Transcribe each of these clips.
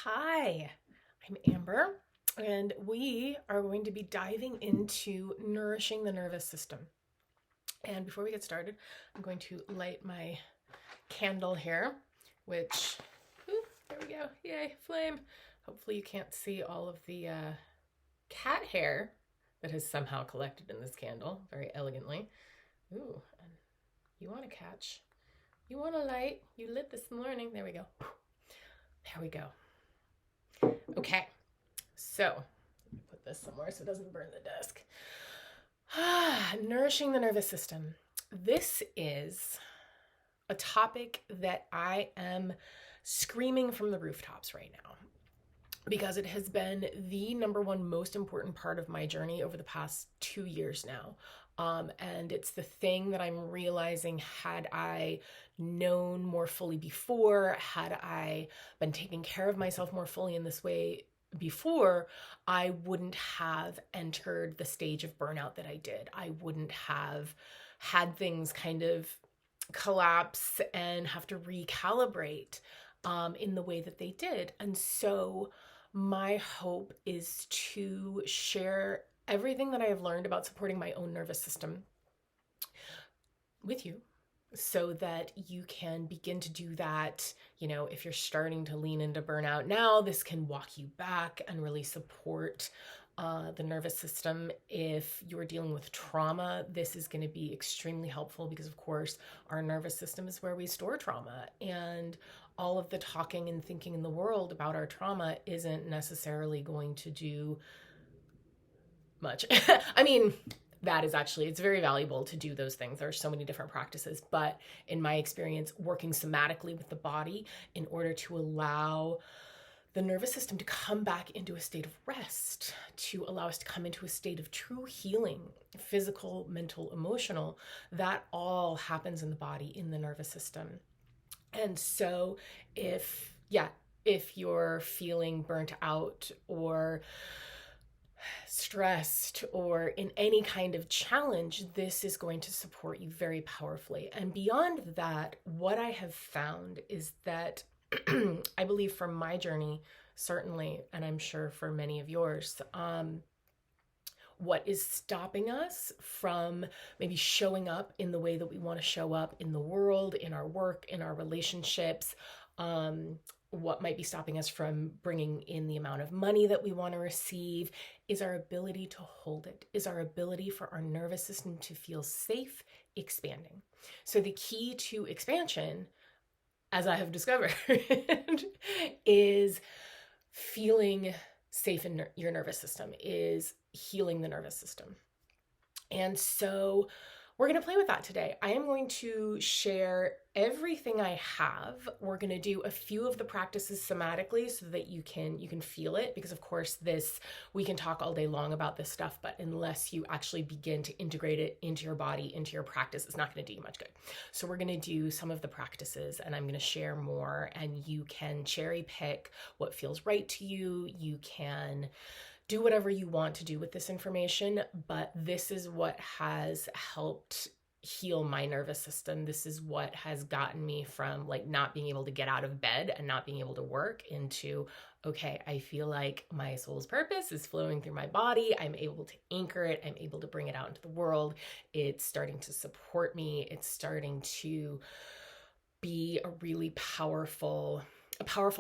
Hi, I'm Amber, and we are going to be diving into nourishing the nervous system. And before we get started, I'm going to light my candle here, which, there we go, yay, flame. Hopefully, you can't see all of the cat hair that has somehow collected in this candle very elegantly. Ooh, and you want to catch, you want a light, you lit this morning. There we go. There we go. Okay, so let me put this somewhere so it doesn't burn the desk. Nourishing the nervous system. This is a topic that I am screaming from the rooftops right now because it has been the number one most important part of my journey over the past 2 years now. And it's the thing that I'm realizing, had I known more fully before, had I been taking care of myself more fully in this way before, I wouldn't have entered the stage of burnout that I did. I wouldn't have had things kind of collapse and have to recalibrate in the way that they did. And so my hope is to share everything that I have learned about supporting my own nervous system with you so that you can begin to do that. You know, if you're starting to lean into burnout now, this can walk you back and really support the nervous system. If you're dealing with trauma, this is going to be extremely helpful because, of course, our nervous system is where we store trauma, and all of the talking and thinking in the world about our trauma isn't necessarily going to do much. I mean, that is actually, it's very valuable to do those things. There are so many different practices, but in my experience, working somatically with the body in order to allow the nervous system to come back into a state of rest, to allow us to come into a state of true healing, physical, mental, emotional, that all happens in the body, in the nervous system. And so if you're feeling burnt out or stressed or in any kind of challenge, this is going to support you very powerfully. And beyond that, what I have found is that I believe from my journey, certainly, and I'm sure for many of yours, what is stopping us from maybe showing up in the way that we want to show up in the world, in our work, in our relationships, what might be stopping us from bringing in the amount of money that we want to receive is our ability to hold it, is our ability for our nervous system to feel safe expanding. So the key to expansion, as I have discovered, is feeling safe in your nervous system, is healing the nervous system. And so we're going to play with that today. I am going to share everything I have. We're going to do a few of the practices somatically so that you can feel it, because of course we can talk all day long about this stuff, but unless you actually begin to integrate it into your body, into your practice, it's not going to do you much good. So we're going to do some of the practices and I'm going to share more, and you can cherry pick what feels right to you. You can do whatever you want to do with this information, but this is what has helped heal my nervous system. This is what has gotten me from like not being able to get out of bed and not being able to work into, okay, I feel like my soul's purpose is flowing through my body. I'm able to anchor it. I'm able to bring it out into the world. It's starting to support me. It's starting to be a really powerful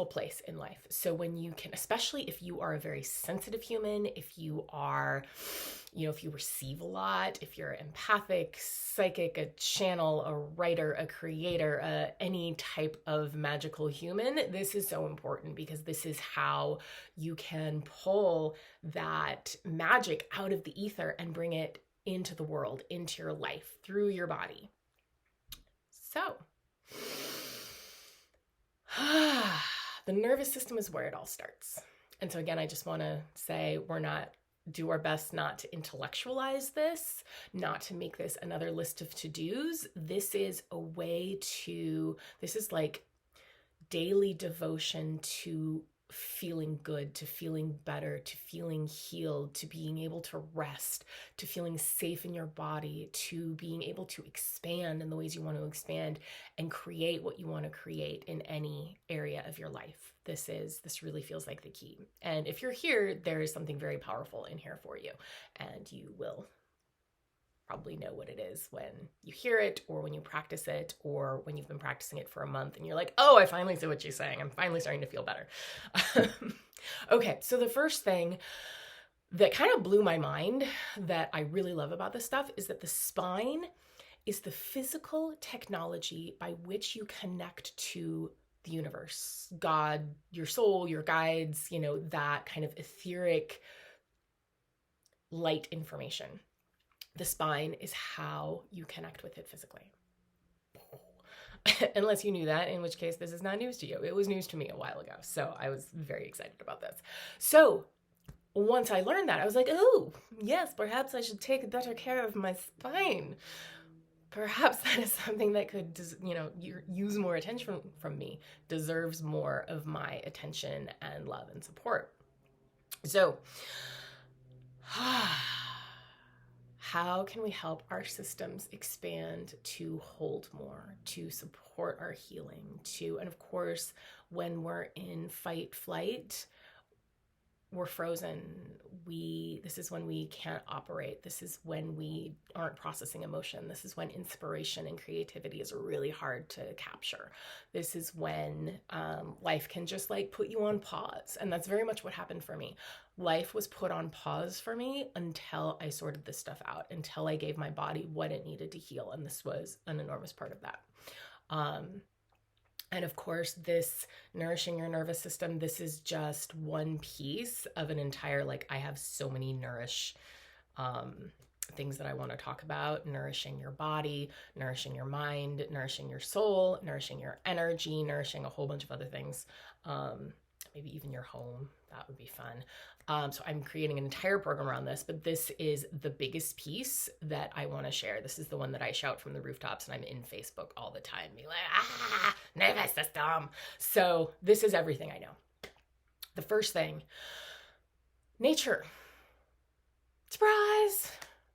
place in life. So when you can, especially if you are a very sensitive human, if you are, if you receive a lot, if you're empathic, psychic, a channel, a writer, a creator, any type of magical human, this is so important because this is how you can pull that magic out of the ether and bring it into the world, into your life, through your body. So the nervous system is where it all starts. And so again, I just want to say do our best not to intellectualize this, not to make this another list of to-dos. This is like daily devotion to feeling good, to feeling better, to feeling healed, to being able to rest, to feeling safe in your body, to being able to expand in the ways you want to expand and create what you want to create in any area of your life. This really feels like the key. And if you're here, there is something very powerful in here for you, and you will probably know what it is when you hear it, or when you practice it, or when you've been practicing it for a month and you're like, oh, I finally see what she's saying. I'm finally starting to feel better. Okay, so the first thing that kind of blew my mind that I really love about this stuff is that the spine is the physical technology by which you connect to the universe, God, your soul, your guides, that kind of etheric light information. The spine is how you connect with it physically. Unless you knew that, in which case this is not news to you. It was news to me a while ago, so I was very excited about this. So once I learned that, I was like, oh, yes, perhaps I should take better care of my spine. Perhaps that is something that could, use more attention from me, deserves more of my attention and love and support. So, how can we help our systems expand to hold more, to support our healing, and of course, when we're in fight, flight, we're frozen. This is when we can't operate. This is when we aren't processing emotion. This is when inspiration and creativity is really hard to capture. This is when life can just put you on pause. And that's very much what happened for me. Life was put on pause for me until I sorted this stuff out, until I gave my body what it needed to heal. And this was an enormous part of that. And of course, this nourishing your nervous system, this is just one piece of an entire, I have so many nourish things that I want to talk about. Nourishing your body, nourishing your mind, nourishing your soul, nourishing your energy, nourishing a whole bunch of other things. Maybe even your home, that would be fun. So I'm creating an entire program around this, but this is the biggest piece that I want to share. This is the one that I shout from the rooftops, and I'm in Facebook all the time, being like, nervous system. So this is everything I know. The first thing, nature. Surprise!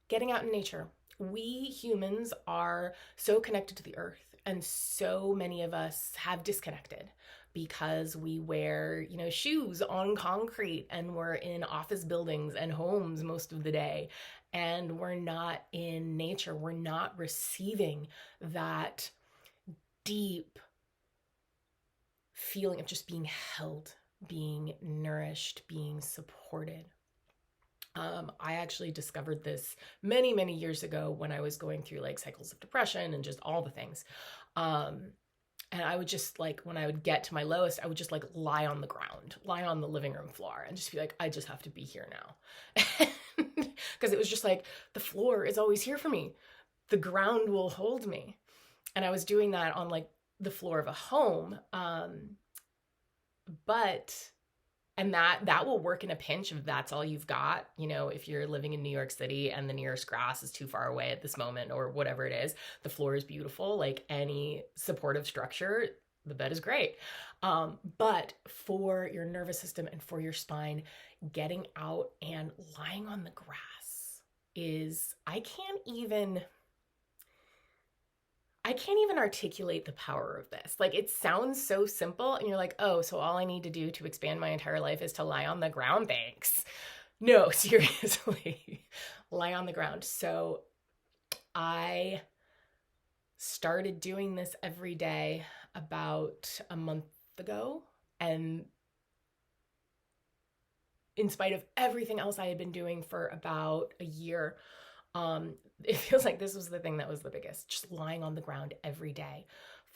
Getting out in nature. We humans are so connected to the earth, and so many of us have disconnected because we wear, shoes on concrete, and we're in office buildings and homes most of the day, and we're not in nature. We're not receiving that deep feeling of just being held, being nourished, being supported. I actually discovered this many, many years ago when I was going through cycles of depression and just all the things. And I would just when I would get to my lowest, I would just lie on the ground, lie on the living room floor, and just be like, I just have to be here now. Because it was just the floor is always here for me. The ground will hold me. And I was doing that on the floor of a home. And that will work in a pinch if that's all you've got. If you're living in New York City and the nearest grass is too far away at this moment, or whatever it is, the floor is beautiful. Any supportive structure, the bed is great. But for your nervous system and for your spine, getting out and lying on the grass is, I can't even articulate the power of this. It sounds so simple, and you're like, oh, so all I need to do to expand my entire life is to lie on the ground. Thanks. No, seriously, lie on the ground. So I started doing this every day about a month ago. And in spite of everything else I had been doing for about a year, it feels like this was the thing that was the biggest, just lying on the ground every day,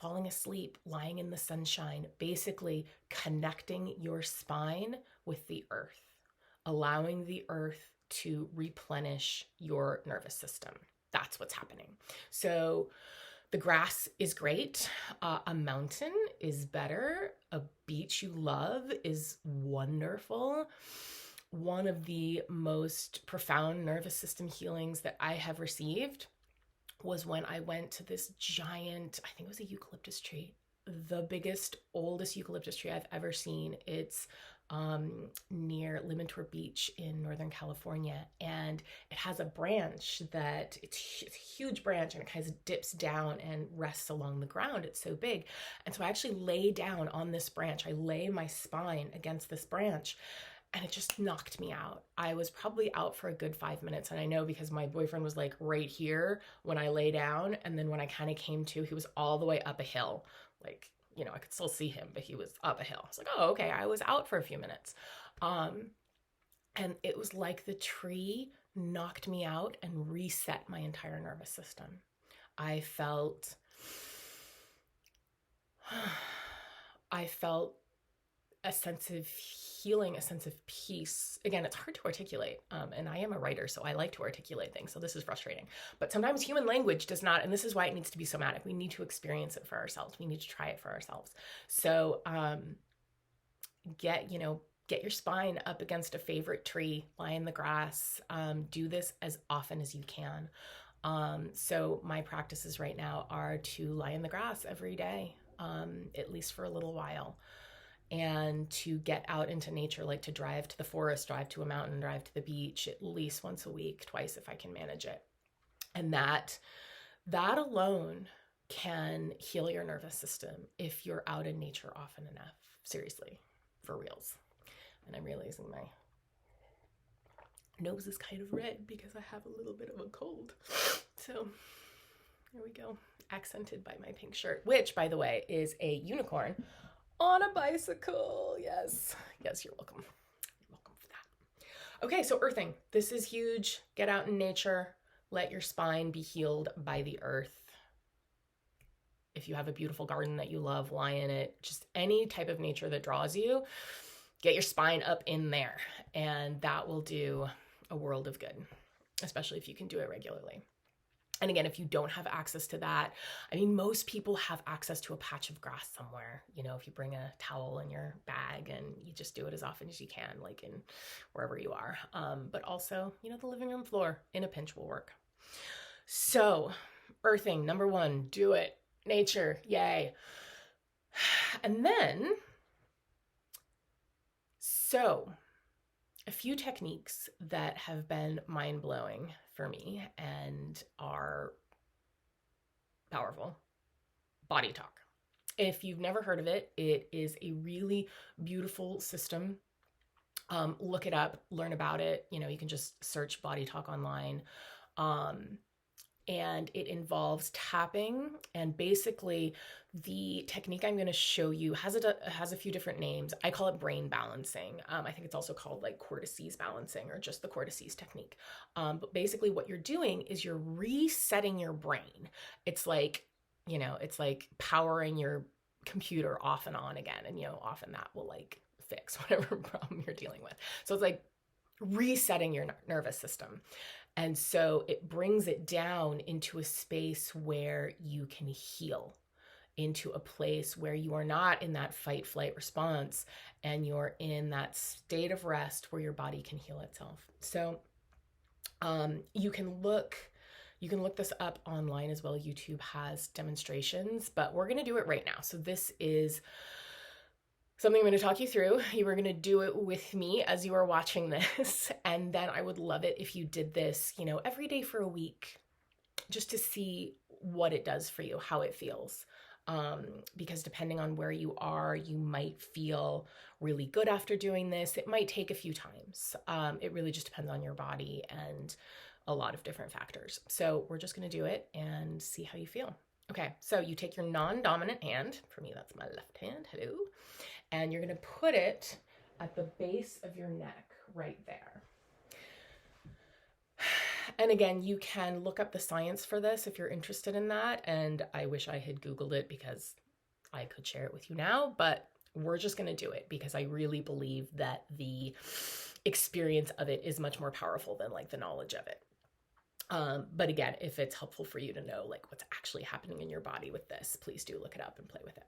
falling asleep, lying in the sunshine, basically connecting your spine with the earth, allowing the earth to replenish your nervous system. That's what's happening. So the grass is great. A mountain is better. A beach you love is wonderful. One of the most profound nervous system healings that I have received was when I went to this giant, I think it was a eucalyptus tree, the biggest, oldest eucalyptus tree I've ever seen. It's near Limantour Beach in Northern California. And it has a branch that it's a huge branch, and it kind of dips down and rests along the ground. It's so big. And so I actually lay down on this branch. I lay my spine against this branch, and it just knocked me out. I was probably out for a good 5 minutes. And I know because my boyfriend was like right here when I lay down. And then when I kind of came to, he was all the way up a hill. Like, you know, I could still see him, but he was up a hill. I was like, oh, okay. I was out for a few minutes. And it was like the tree knocked me out and reset my entire nervous system. I felt a sense of healing, a sense of peace. Again, it's hard to articulate. And I am a writer, so I like to articulate things. So this is frustrating. But sometimes human language does not, and this is why it needs to be somatic. We need to experience it for ourselves. We need to try it for ourselves. So get your spine up against a favorite tree, lie in the grass. Do this as often as you can. So my practices right now are to lie in the grass every day, at least for a little while. And to get out into nature, like to drive to the forest, drive to a mountain, drive to the beach at least once a week, twice if I can manage it. And that alone can heal your nervous system if you're out in nature often enough. Seriously, for reals. And I'm realizing my nose is kind of red because I have a little bit of a cold. So there we go. Accented by my pink shirt, which, by the way, is a unicorn on a bicycle. Yes, you're welcome. You're welcome for that. Okay, so earthing. This is huge. Get out in nature. Let your spine be healed by the earth. If you have a beautiful garden that you love, lie in it. Just any type of nature that draws you, get your spine up in there. And that will do a world of good, especially if you can do it regularly. And again, if you don't have access to that, I mean, most people have access to a patch of grass somewhere. You know, if you bring a towel in your bag and you just do it as often as you can, like in wherever you are. But also, you know, the living room floor in a pinch will work. So earthing, number one, do it. Nature, yay. And then, so a few techniques that have been mind-blowing for me and are powerful. Bodytalk. If you've never heard of it, it is a really beautiful system. Look it up, learn about it. You know, you can just search Bodytalk online. And it involves tapping, and basically the technique I'm going to show you has a few different names. I call it brain balancing. I think it's also called like cortices balancing or just the cortices technique. But basically what you're doing is you're resetting your brain. It's like, you know, it's like powering your computer off and on again. And, you know, often that will like fix whatever problem you're dealing with. So it's like resetting your nervous system. And so it brings it down into a space where you can heal, into a place where you are not in that fight flight response and you're in that state of rest where your body can heal itself. So you can look this up online as well. YouTube has demonstrations, but we're going to do it right now. So this is something I'm going to talk you through. You are going to do it with me as you are watching this. And then I would love it if you did this, you know, every day for a week, just to see what it does for you, how it feels. Because depending on where you are, you might feel really good after doing this. It might take a few times. It really just depends on your body and a lot of different factors. So we're just going to do it and see how you feel. Okay, so you take your non-dominant hand. For me, that's my left hand. Hello. And you're going to put it at the base of your neck right there. And again, you can look up the science for this if you're interested in that. And I wish I had Googled it because I could share it with you now, but we're just going to do it because I really believe that the experience of it is much more powerful than like the knowledge of it. But again, if it's helpful for you to know like what's actually happening in your body with this, please do look it up and play with it.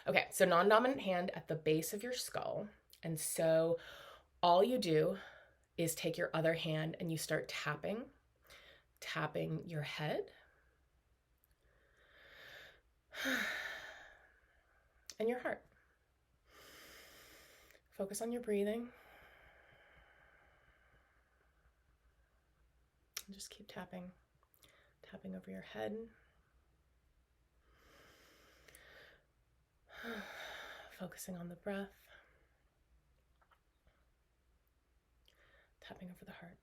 Okay, so non-dominant hand at the base of your skull. And so all you do is take your other hand and you start tapping your head and your heart. focus on your breathing. And just keep tapping over your head. Focusing on the breath. Tapping over the heart.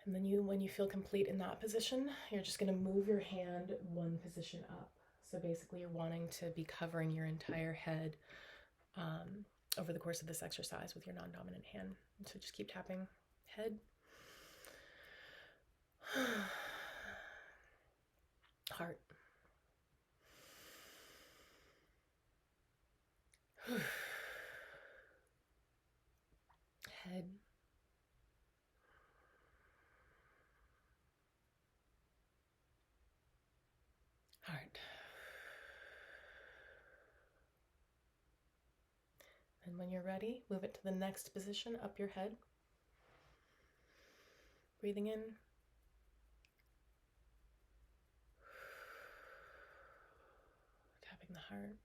And then when you feel complete in that position, you're just going to move your hand one position up. So basically you're wanting to be covering your entire head over the course of this exercise with your non-dominant hand. So just keep tapping head. Heart. Head. Heart. And when you're ready, move it to the next position, up your head. Breathing in. Tapping the heart.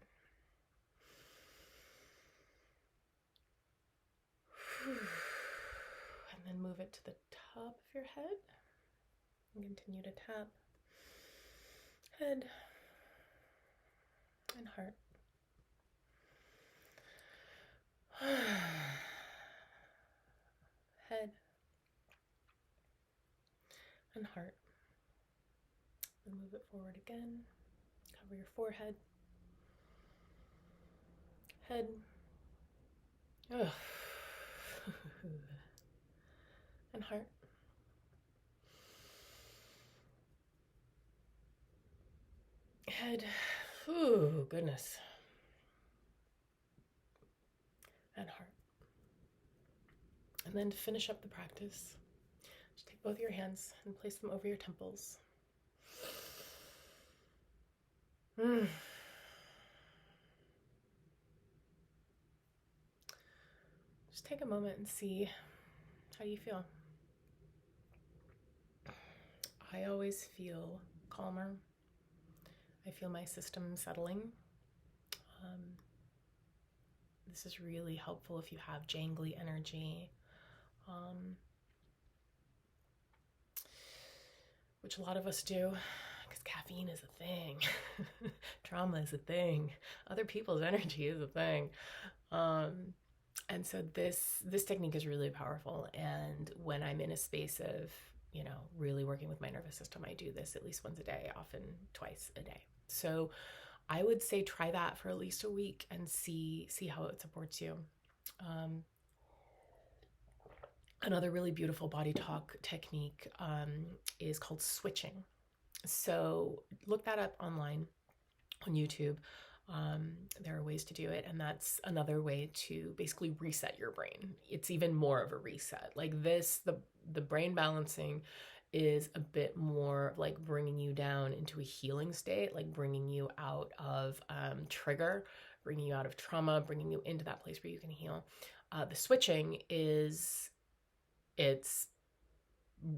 And then move it to the top of your head. And continue to tap head and heart. Head and heart. And move it forward again. Cover your forehead. Head. And heart. Head. Ooh, goodness. And heart. And then to finish up the practice, just take both your hands and place them over your temples. Just take a moment and see how you feel. I always feel calmer. I feel my system settling. This is really helpful if you have jangly energy, which a lot of us do, because caffeine is a thing. Trauma is a thing. Other people's energy is a thing. And so this technique is really powerful. And when I'm in a space of, really working with my nervous system, I do this at least once a day, often twice a day. So I would say try that for at least a week and see how it supports you. Another really beautiful Bodytalk technique is called switching. So look that up online on YouTube. There are ways to do it, and that's another way to basically reset your brain. It's even more of a reset. Like this, the brain balancing is a bit more like bringing you down into a healing state, like bringing you out of trigger, bringing you out of trauma, bringing you into that place where you can heal. The switching it's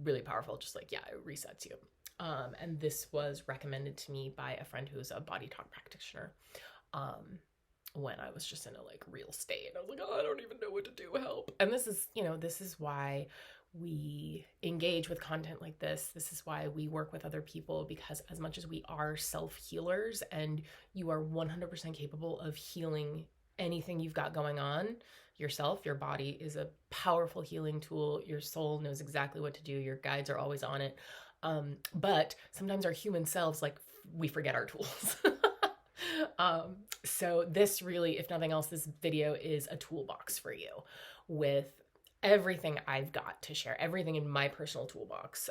really powerful. Just like, it resets you. And this was recommended to me by a friend who's a Bodytalk practitioner. When I was just in a real state. I was like, I don't even know what to do, help. And this is why we engage with content like this. This is why we work with other people, because as much as we are self-healers and you are 100% capable of healing anything you've got going on yourself, your body is a powerful healing tool. Your soul knows exactly what to do. Your guides are always on it. But sometimes our human selves, we forget our tools. So this really, if nothing else, this video is a toolbox for you with everything I've got to share, everything in my personal toolbox.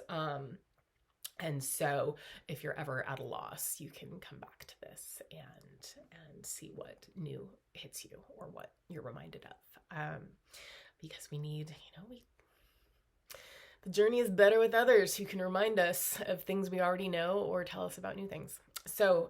And so if you're ever at a loss, you can come back to this and see what new hits you or what you're reminded of. Because we need, the journey is better with others who can remind us of things we already know or tell us about new things. So